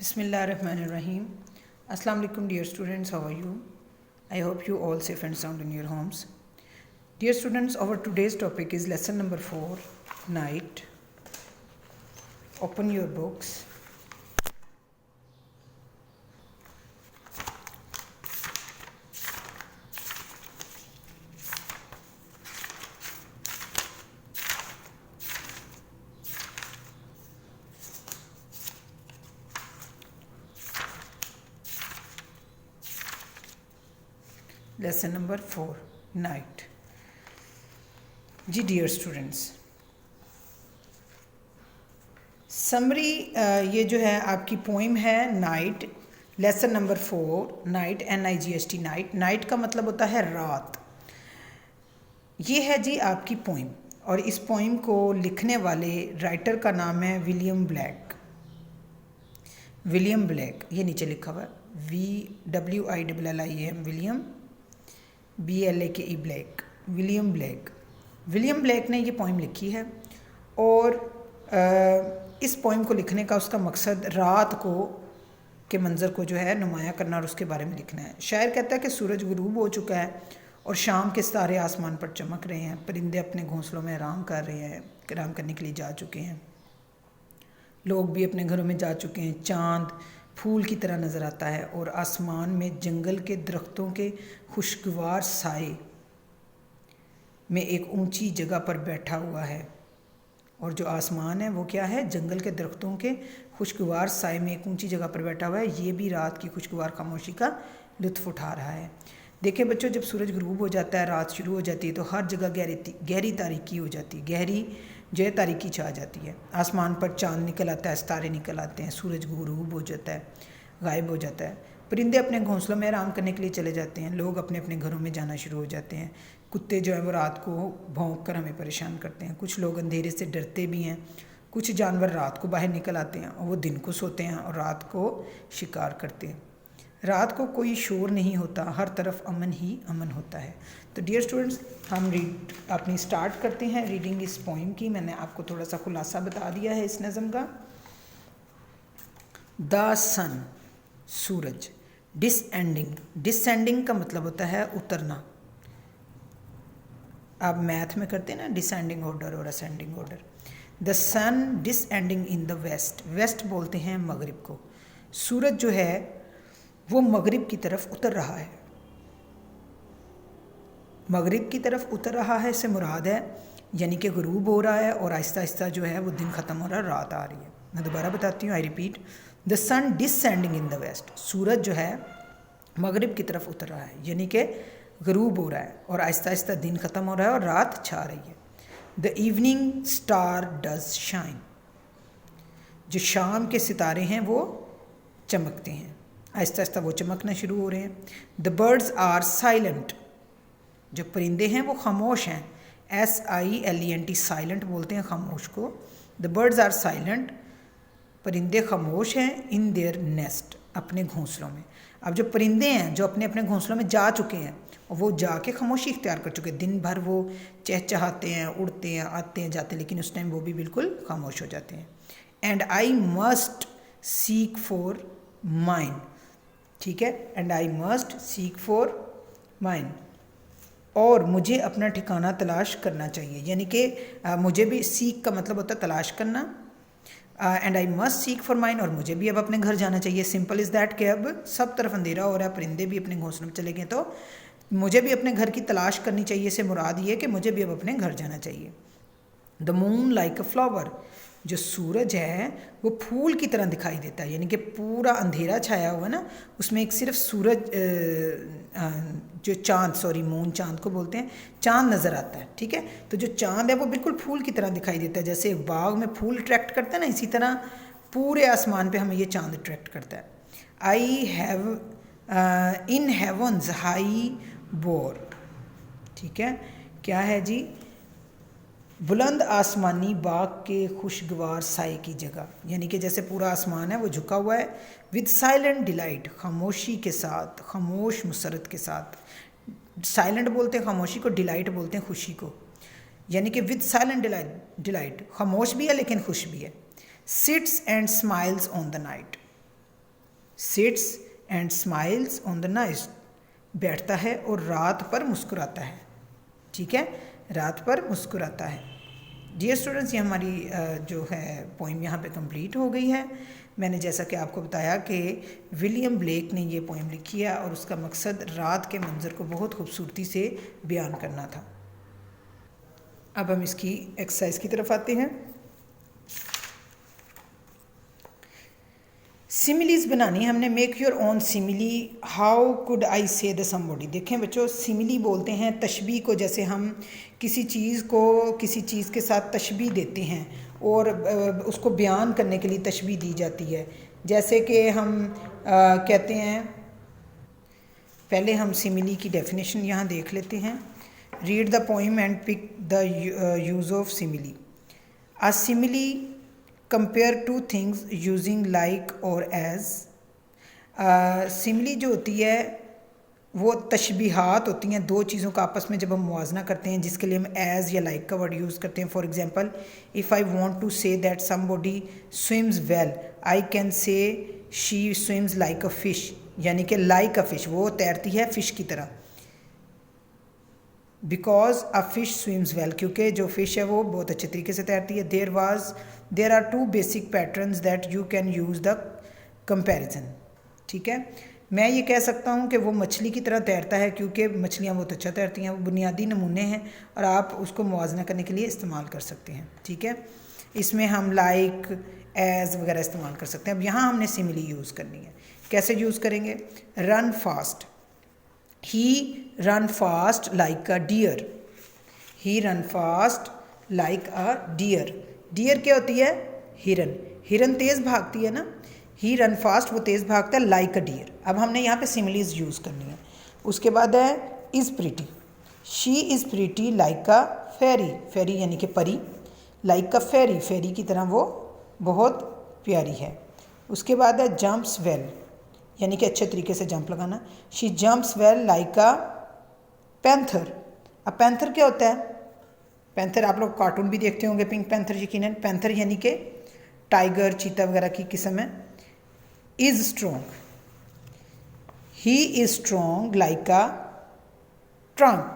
Bismillahirrahmanirrahim. Assalamu alaikum dear students, how are you? I hope you all safe and sound in your homes. Dear students, our today's topic is lesson number 4, night. Open your books. Lesson number 4, night. Ji dear students, summary ये जो है आपकी poem है night, lesson number 4 night, NIGHT night. Night का मतलब होता है रात. ये है जी आपकी पोइम और इस पोइम को लिखने वाले राइटर का नाम है विलियम ब्लैक. विलियम ब्लैक, ये नीचे लिखा हुआ है WILLIAM, William BLAKE black, William black. William black ने ये पोइम लिखी है और इस पोइम को लिखने का उसका मकसद रात को के मंज़र को जो है नुमाया करना और उसके बारे में लिखना है. शायर कहता है कि सूरज गुरूब हो चुका है और शाम के सितारे आसमान पर चमक रहे हैं. परिंदे अपने घोंसलों में आराम कर रहे हैं, आराम करने के लिए जा चुके हैं. लोग भी अपने घरों में जा चुके हैं. चाँद फूल की तरह नज़र आता है और आसमान में जंगल के दरख्तों के खुशगवार साए में एक ऊंची जगह पर बैठा हुआ है. और जो आसमान है वो क्या है? जंगल के दरख्तों के खुशगवार साए में एक ऊंची जगह पर बैठा हुआ है. ये भी रात की खुशगवार खामोशी का लुत्फ़ उठा रहा है. देखिए बच्चों, जब सूरज गुरूब हो जाता है, रात शुरू हो जाती है तो हर जगह गहरी तारीकी हो जाती है, गहरी जो है तारीकी छा जाती है. आसमान पर चाँद निकल आता है, सितारे निकल आते हैं, सूरज गुरूब हो जाता है, गायब हो जाता है. परिंदे अपने घोंसलों में आराम करने के लिए चले जाते हैं. लोग अपने अपने घरों में जाना शुरू हो जाते हैं. कुत्ते जो है वो रात को भौंक कर हमें परेशान करते हैं. कुछ लोग अंधेरे से डरते भी हैं. कुछ जानवर रात को बाहर निकल आते हैं और वो दिन को सोते हैं और रात को शिकार करते हैं. रात को कोई शोर नहीं होता, हर तरफ अमन ही अमन होता है. तो डियर स्टूडेंट्स, हम अपनी स्टार्ट करते हैं रीडिंग इस पोइम की. मैंने आपको थोड़ा सा खुलासा बता दिया है इस नज़म का. The sun, Suraj. डिसएंडिंग, डिसेंडिंग का मतलब होता है उतरना. आप मैथ में करते हैं ना डिसेंडिंग ऑर्डर और ascending order. The sun descending in the west. West बोलते हैं मगरिब को. सूरज जो है वो मगरिब की तरफ उतर रहा है. मगरिब की तरफ उतर रहा है से मुराद है यानी कि गुरूब हो रहा है और आहिस्ता आहिस्ता जो है वो दिन ख़त्म हो रहा है, रात आ रही है. मैं दोबारा बताती हूँ, I repeat. The sun descending in the west. सूरज जो है मगरिब की तरफ उतर रहा है यानी कि गुरूब हो रहा है और आहिस्ता आहिस्ता दिन ख़त्म हो रहा है और रात छा रही है. The evening star does shine. जो शाम के सितारे हैं वो चमकते हैं, आहिस्ता आहिस्ता वो चमकना शुरू हो रहे हैं. The birds are silent. जो परिंदे हैं वो खामोश हैं. SILENT, साइलेंट बोलते हैं खामोश को. The birds are silent. परिंदे खामोश हैं. इन देयर नेस्ट, अपने घोंसलों में. अब जो परिंदे हैं जो अपने अपने घोंसलों में जा चुके हैं और वो जाके खामोशी इख्तियार कर चुके हैं. दिन भर वो चहचहाते हैं, उड़ते हैं, आते हैं, जाते हैं, लेकिन उस टाइम वो भी बिल्कुल खामोश हो जाते हैं. And I must seek for mine. ठीक है, and I must seek for mine. और मुझे अपना ठिकाना तलाश करना चाहिए यानी कि मुझे भी, सीख का मतलब होता है तलाश करना. And I must seek for mine, और मुझे भी अब अपने घर जाना चाहिए. सिंपल इज़ दैट कि अब सब तरफ अंधेरा हो रहा है, परिंदे भी अपने घोंसलों में चले गए, तो मुझे भी अपने घर की तलाश करनी चाहिए से मुराद ये कि मुझे भी अब अपने घर जाना चाहिए. The moon like a flower. जो सूरज है वो फूल की तरह दिखाई देता है यानी कि पूरा अंधेरा छाया हुआ है ना, उसमें एक सिर्फ सूरज जो चाँद, सॉरी मून चाँद को बोलते हैं, चाँद नज़र आता है. ठीक है, तो जो चाँद है वो बिल्कुल फूल की तरह दिखाई देता है. जैसे बाग में फूल अट्रैक्ट करता है ना, इसी तरह पूरे आसमान पे हमें ये चाँद अट्रैक्ट करता है. I have in havens high bore. ठीक है, क्या है जी? बुलंद आसमानी बाग के खुशगवार साए की जगह, यानी कि जैसे पूरा आसमान है वो झुका हुआ है. विद साइलेंट डिलाइट, खामोशी के साथ, खामोश मुसरत के साथ. साइलेंट बोलते हैं खामोशी को, डिलाइट बोलते हैं खुशी को. यानी कि विद साइलेंट डिलाइट, खामोश भी है लेकिन खुश भी है. Sits and smiles on the night. Sits and smiles on the night, बैठता है और रात पर मुस्कुराता है। ठीक है, रात पर मुस्कुराता है। डियर स्टूडेंट्स, ये हमारी जो है पोइम यहाँ पे कंप्लीट हो गई है। मैंने जैसा कि आपको बताया कि विलियम ब्लेक ने ये पोइम लिखी है और उसका मकसद रात के मंज़र को बहुत खूबसूरती से बयान करना था। अब हम इसकी एक्सरसाइज की तरफ आते हैं। सिमिलीज बनानी है हमने। Make your own simile, how could I से द समबॉडी। देखें बच्चों, सिमिली बोलते हैं तशबीह को, जैसे हम किसी चीज़ को किसी चीज़ के साथ तशबीह देते हैं और उसको बयान करने के लिए तशबीह दी जाती है। जैसे कि हम कहते हैं, पहले हम सिमिली की डेफिनेशन यहाँ देख लेते हैं। Read the poem and pick the use of simile. A simile compare to things using like or as. Simile जो होती है वो तशबीहात होती हैं दो चीज़ों का आपस में जब हम मुआजना करते हैं, जिसके लिए हम एज या लाइक का वर्ड यूज़ करते हैं। For example, if I want to say that somebody swims well, I can say she swims like a fish, यानी कि लाइक अ फिश, वो तैरती है फ़िश की तरह। Because a fish swims well, क्योंकि जो फ़िश है वो बहुत अच्छे तरीके से तैरती है। There are two basic patterns that you can use the comparison. ठीक है, मैं ये कह सकता हूँ कि वो मछली की तरह तैरता है क्योंकि मछलियाँ बहुत अच्छा तैरती हैं। वो बुनियादी नमूने हैं और आप उसको मुआवजना करने के लिए इस्तेमाल कर सकते हैं। ठीक है, इसमें हम लाइक, एज वगैरह इस्तेमाल कर सकते हैं। अब यहाँ हमने सिमिली यूज़ करनी है। कैसे यूज़ करेंगे? Run fast, he run fast like a deer. He run fast like a deer. Deer क्या होती है? हिरन। हिरन तेज़ भागती है ना। ही रन फास्ट, वो तेज़ भागता है, लाइक अ डियर। अब हमने यहाँ पे सिमिलीज यूज़ करनी है। उसके बाद है is pretty. She is pretty like a fairy. Fairy यानी कि परी। लाइक अ फेरी, फेरी की तरह वो बहुत प्यारी है। उसके बाद है जंप्स वेल, यानी कि अच्छे तरीके से जंप लगाना। She jumps well like a panther. अब पैंथर क्या होता है? पैंथर आप लोग कार्टून भी देखते होंगे, पिंक पैंथर यकीनन। पैंथर यानी कि टाइगर, चीता वगैरह की किस्म है। Is strong, he is strong like a trunk.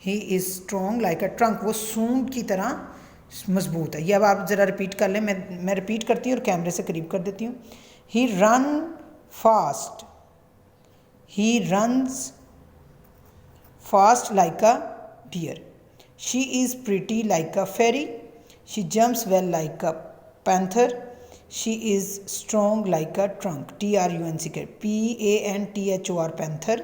He is strong like a trunk, वो सूंड की तरह मजबूत है। ये अब आप ज़रा रिपीट कर लें, मैं रिपीट करती हूँ और कैमरे से करीब कर देती हूँ। He run fast, he runs fast like a deer. She is pretty like a fairy. She jumps well like a panther. She is strong like a trunk. TRUNC, PANTHOR panther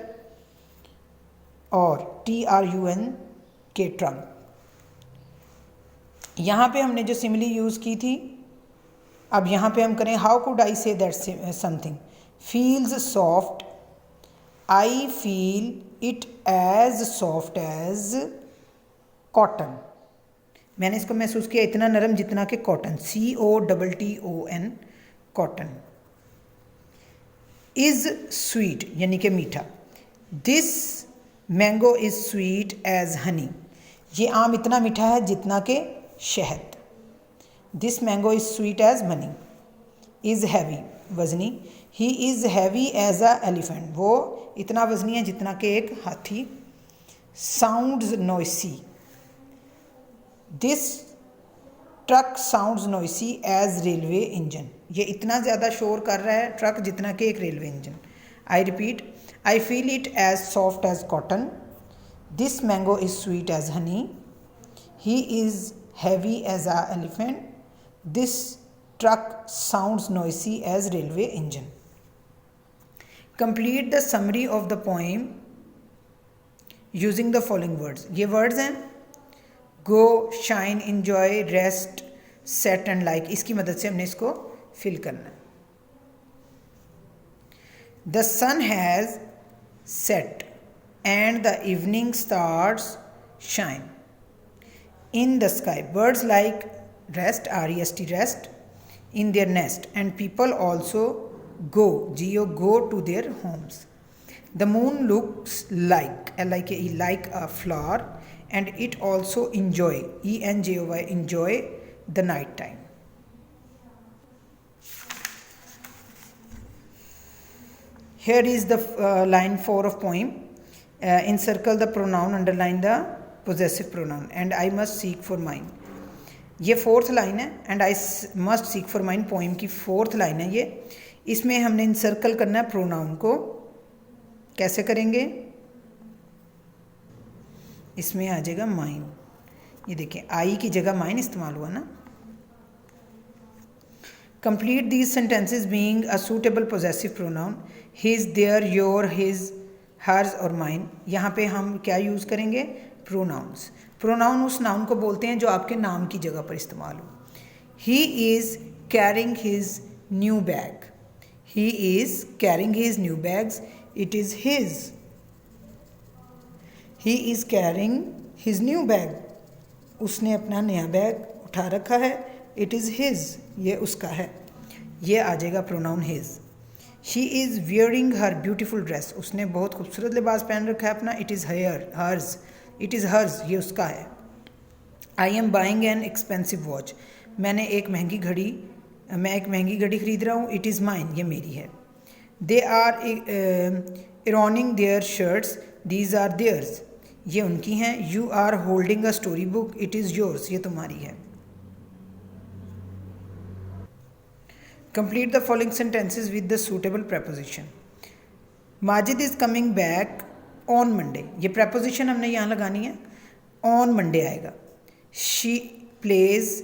और TRUNK ट्रंक। यहाँ पे हमने जो simile use की थी, अब यहाँ पे हम करें how could I say that something feels soft, I feel it as soft as cotton. मैंने इसको महसूस किया इतना नरम जितना कि cotton, COTTON, cotton. Is sweet यानी कि मीठा। This mango is sweet as honey, ये आम इतना मीठा है जितना कि शहद। This mango is sweet as money. Is heavy, वजनी। He is heavy as a elephant, वो इतना वजनी है जितना कि एक हाथी। Sounds noisy, this truck sounds noisy as railway engine, ये इतना ज़्यादा शोर कर रहा है ट्रक जितना कि एक railway engine. I repeat, I feel it as soft as cotton. This mango is sweet as honey. He is heavy as a elephant. This truck sounds noisy as railway engine. Complete the summary of the poem using the following words. ये words हैं go, shine, enjoy, rest, set and like. इसकी मदद से हमने इसको fill करना है। The sun has set and the evening stars shine in the sky. Birds like rest, REST, rest, in their nest, and people also go, go to their homes. The moon looks like, LIKE, like a flower, and it also enjoy, ENJOY, enjoy the night time. Here is the line 4 of poem. Encircle the pronoun, underline the possessive pronoun, and I must seek for mine. ये fourth line है, and I must seek for mine poem की fourth line है ये. इसमें हमने encircle करना है pronoun को. कैसे करेंगे? इसमें आ जाएगा माइन. ये देखिए आई की जगह माइन इस्तेमाल हुआ ना. Complete these sentences being a suitable possessive pronoun. His, their, your, his, hers और माइन. यहाँ पे हम क्या यूज़ करेंगे? प्रोनाउंस. प्रोनाउन उस नाउन को बोलते हैं जो आपके नाम की जगह पर इस्तेमाल हो. He is carrying his new bag. He is carrying his new bags. It is his. He is carrying his new bag. उसने अपना नया बैग उठा रखा है. इट इज़ हिज, ये उसका है. ये आ जाएगा pronoun his. She is wearing her beautiful dress. उसने बहुत खूबसूरत लिबास पहन रखा है अपना. It is hers. It is hers, ये उसका है. I am buying an expensive watch. मैं एक महंगी घड़ी खरीद रहा हूँ. इट इज़ माइन, ये मेरी है. They are ironing their shirts. These are theirs, ये उनकी हैं. You are holding a story book. It is yours, ये तुम्हारी है. Complete the following sentences with the suitable preposition. Majid is coming back on Monday. ये preposition हमने यहाँ लगानी है. ऑन मंडे आएगा. She plays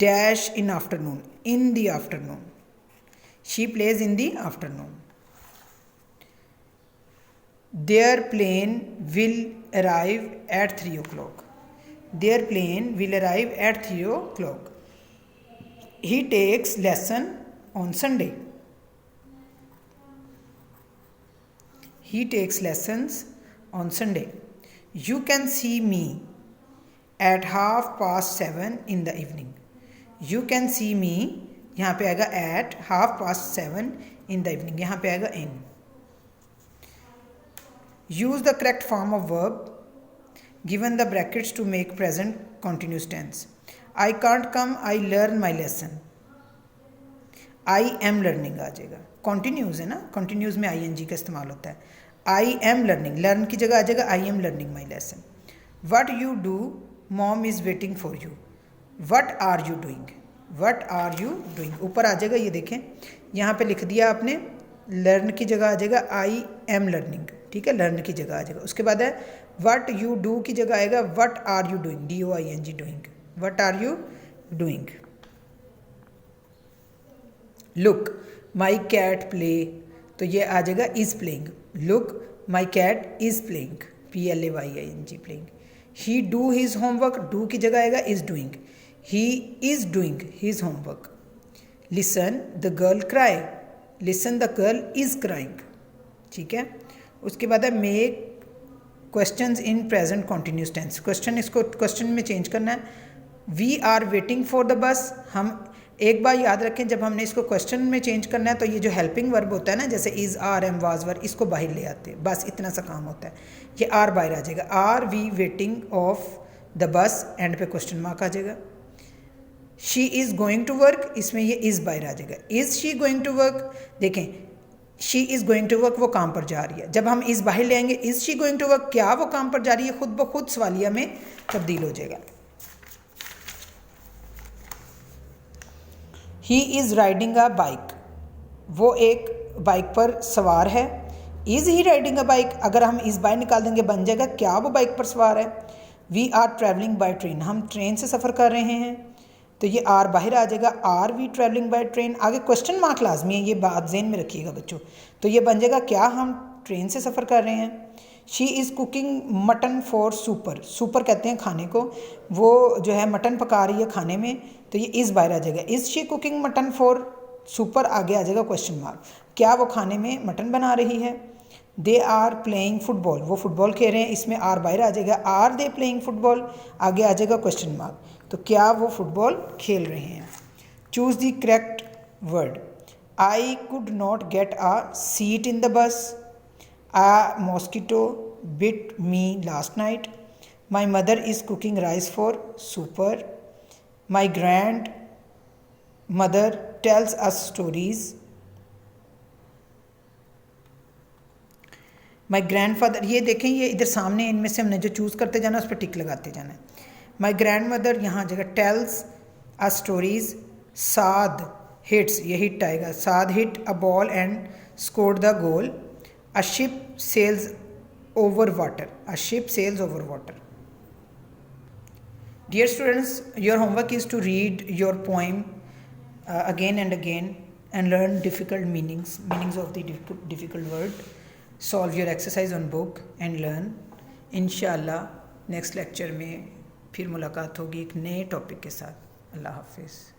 dash in afternoon. In the afternoon. She plays in the afternoon. Their plane will arrive at 3 o'clock. There plane will arrive at 3 o'clock. He takes lesson on Sunday. He takes lessons on Sunday. You can see me at 7:30 in the evening. You can see me, यहाँ पे आएगा at 7:30 in the evening. यहाँ पे आएगा in. Use the correct form of verb given the brackets to make present continuous tense. I can't come, I learn my lesson. I am learning आ जाएगा. Continues है ना, कॉन्टीन्यूज़ में I N G का इस्तेमाल होता है. आई एम लर्निंग, लर्न की जगह आ जाएगा I am learning my lesson. What you do, mom is waiting for you. What are you doing. What are you doing ऊपर आ जाएगा. ये देखें यहाँ पे लिख दिया आपने. लर्न की जगह आ जाएगा आई एम लर्निंग. ठीक है, लर्न की जगह आ जाएगा. उसके बाद है वट यू डू की जगह आएगा what are you doing. DOING doing. What are you doing. Look my cat play, तो ये आ जाएगा is playing. Look my cat is playing. PLAYING playing. He do his homework. Do की जगह आएगा is doing. He is doing his homework. Listen the girl cry. Listen the girl is crying. ठीक है. उसके बाद है make questions in present continuous tense. Question, इसको question में चेंज करना है. We are waiting for the bus. हम एक बार याद रखें, जब हमने इसको क्वेश्चन में चेंज करना है तो ये जो हेल्पिंग वर्ब होता है ना, जैसे इज़, आर, एम, वाज, वर, इसको बाहर ले आते हैं. बस इतना सा काम होता है. ये आर बाहर आ जाएगा. Are we waiting of the bus, end पे क्वेश्चन मार्क आ जाएगा. She is going to work, इसमें ये इज़ बाहर आ जाएगा. Is she going to work. देखें she is going to work, वो काम पर जा रही है. जब हम इज़ बाहर ले आएंगे is she going to work, क्या वो काम पर जा रही है, खुद ब खुद सवालिया में तब्दील हो जाएगा. He is riding a bike. वो एक बाइक पर सवार है. Is he riding a bike, अगर हम इज़ बाय निकाल देंगे बन जाएगा क्या वो बाइक पर सवार है. We are travelling by train, हम ट्रेन से सफ़र कर रहे हैं, तो ये आर बाहर आ जाएगा. Are we travelling by train. आगे क्वेश्चन मार्क लाजमी है, ये बात ज़हन में रखिएगा बच्चों. तो ये बन जाएगा क्या हम ट्रेन से सफ़र कर रहे हैं. She is cooking mutton for super. Super कहते हैं खाने को. वो जो है मटन पका रही है खाने में, तो ये इज़ बाहर आ जाएगा. Is she cooking mutton for super, आगे आ जाएगा क्वेश्चन मार्क. क्या वो खाने में मटन बना रही है. They are playing football. वो फुटबॉल खेल रहे हैं, इसमें आर बाहर आ जाएगा. आर दे प्लेइंग फुटबॉल, आगे आ जाएगा क्वेश्चन मार्क. तो क्या वो फुटबॉल खेल रहे हैं. Choose the correct word. I could not get a seat in the bus. A mosquito bit me last night. My mother is cooking rice for supper. My grandmother tells us stories. My grand father, ये देखें ये इधर सामने इनमें से हमने जो choose करते जाना उस पर टिक लगाते जाना है। माई ग्रैंड मदर यहाँ जगह tells a stories, Saad hits, ये हिट आएगा, Saad hit a ball and scored the goal, a ship sails over water, a ship sails over water. Dear students, your homework is to read your poem again and again and learn difficult meanings of the difficult word. Solve your exercise on book and learn. इंशाल्लाह next lecture में फिर मुलाकात होगी एक नए topic के साथ। अल्लाह हाफिज़।